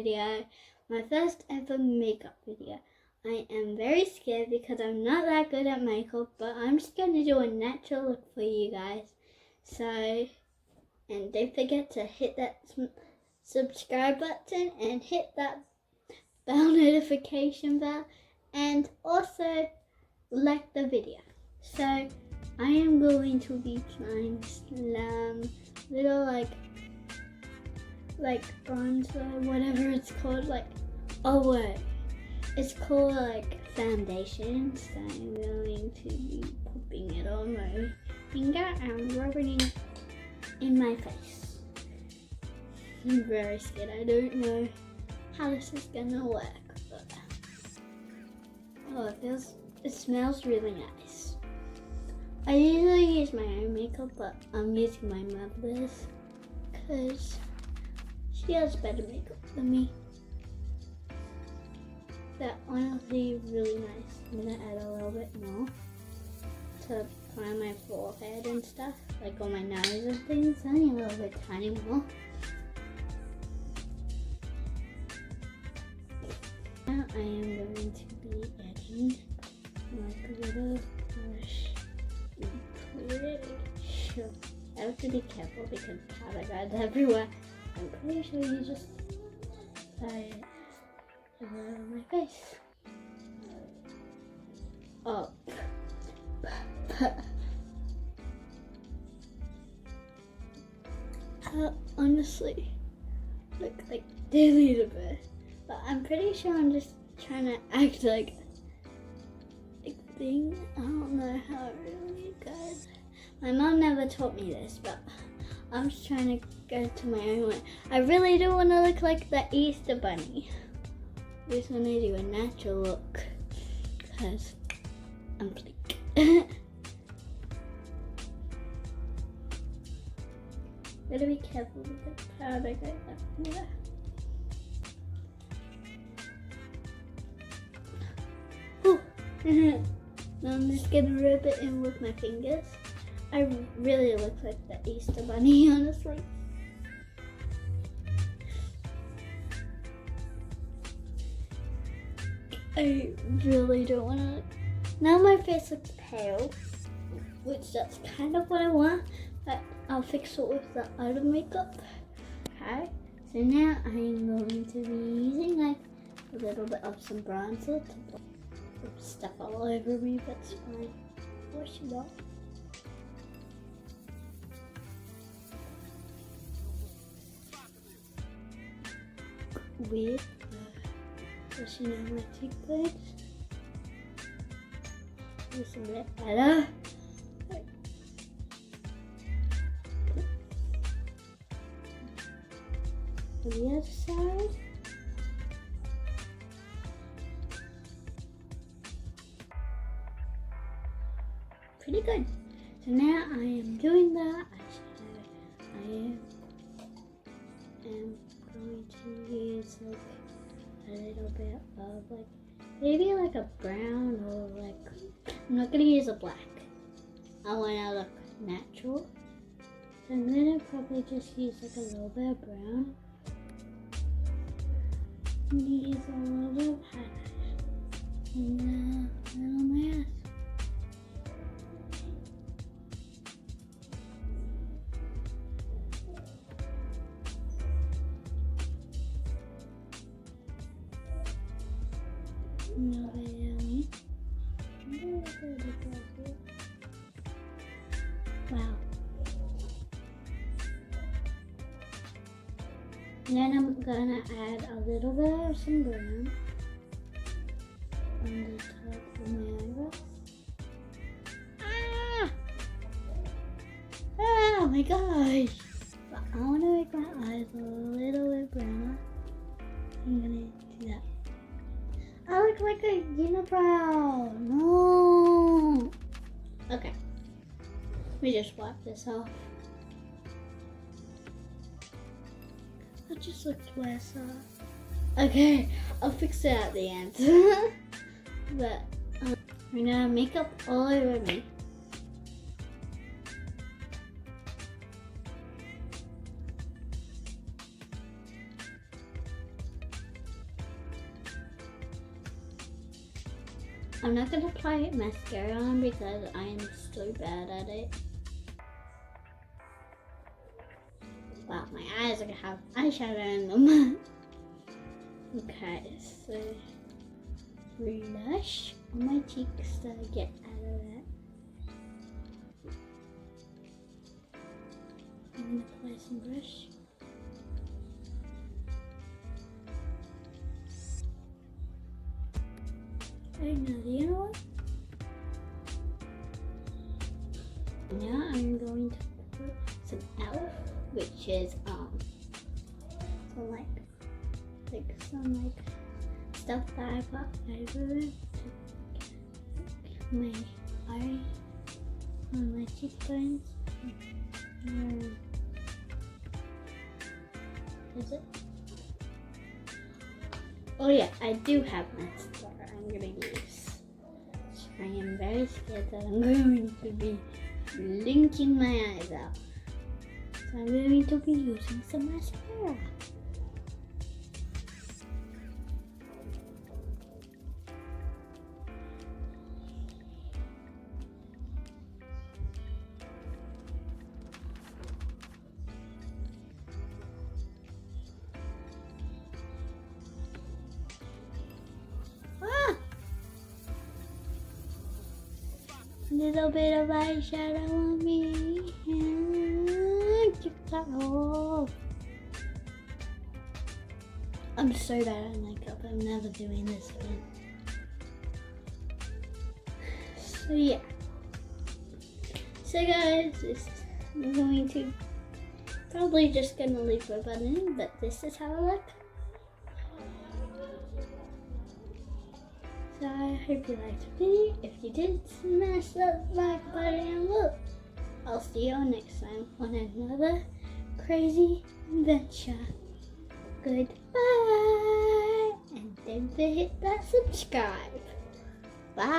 video, my first ever makeup video. I am very scared because I'm not that good at makeup, but I'm just going to do a natural look for you guys. So, and don't forget to hit that subscribe button and hit that bell notification bell, and also like the video. So I am going to be trying some little like bronzer, whatever it's called, it's called like foundation. So I'm going to be putting it on my finger and rubbing it in my face. I'm very scared. I don't know how this is gonna work, but it smells really nice. I usually use my own makeup, but I'm using my mother's because she has better makeup than me. That honestly is really nice. I'm gonna add a little bit more to prime my forehead and stuff, like on my nose and things. Only a little bit tiny more. Now I am going to be adding like a little brush. I have to be careful because powder goes everywhere. I'm pretty sure you just apply it on my face. Oh. Honestly, look like a little bit. But I'm pretty sure I'm just trying to act like a thing. I don't know how it really goes. My mom never taught me this, but I'm just trying to go to my own way. I really do want to look like the Easter Bunny. I just want to do a natural look because I'm bleak. Gotta be careful with the powder going up. Yeah. Now I'm just gonna rub it in with my fingers. I really look like the Easter Bunny, honestly. I really don't want to. Now my face looks pale, which that's kind of what I want, but I'll fix it with the other makeup. Okay, so now I'm going to be using like a little bit of some bronzer to put stuff all over me, but it's fine. Wash it off. With brushing on my cheekbones. Just a bit better. On the other side. Pretty good. So now I am doing that. I am going to use like a little bit of like maybe like a brown or like I'm not gonna use a black. I wanna look natural. So I'm gonna probably just use like a little bit of brown. I'm gonna use a little bit of highlight and on my ass. Wow. Then I'm gonna add a little bit of some brown on the top of my eyebrows. Oh my gosh! But I want to make my eyes a little bit browner. I'm gonna do that. I look like a unibrow. No. Okay. Let me just wipe this off. That just looks worse off. Okay, I'll fix it at the end. But I'm gonna make up all over me. I'm not gonna apply mascara on because I am so bad at it. Wow, my eyes are gonna have eyeshadow in them. Okay, so blush on my cheeks to get out of that. I'm gonna apply some brush. Okay, now the other one. Now I'm going to put some e.l.f., which is some like stuff that I put over it to my eye on my cheekbones. Is it? Oh yeah, I do have mascara I'm gonna use. I am very scared that I'm going to be blinking my eyes out. So I'm going to be using some mascara. Little bit of eyeshadow on me. Get that off. I'm so bad at makeup. I'm never doing this again. So yeah. So guys, I'm going to probably just gonna leave the button, but this is how I look. So I hope you liked the video. If you did, smash that like button and look. I'll see you all next time on another crazy adventure. Goodbye. And don't forget to hit that subscribe. Bye.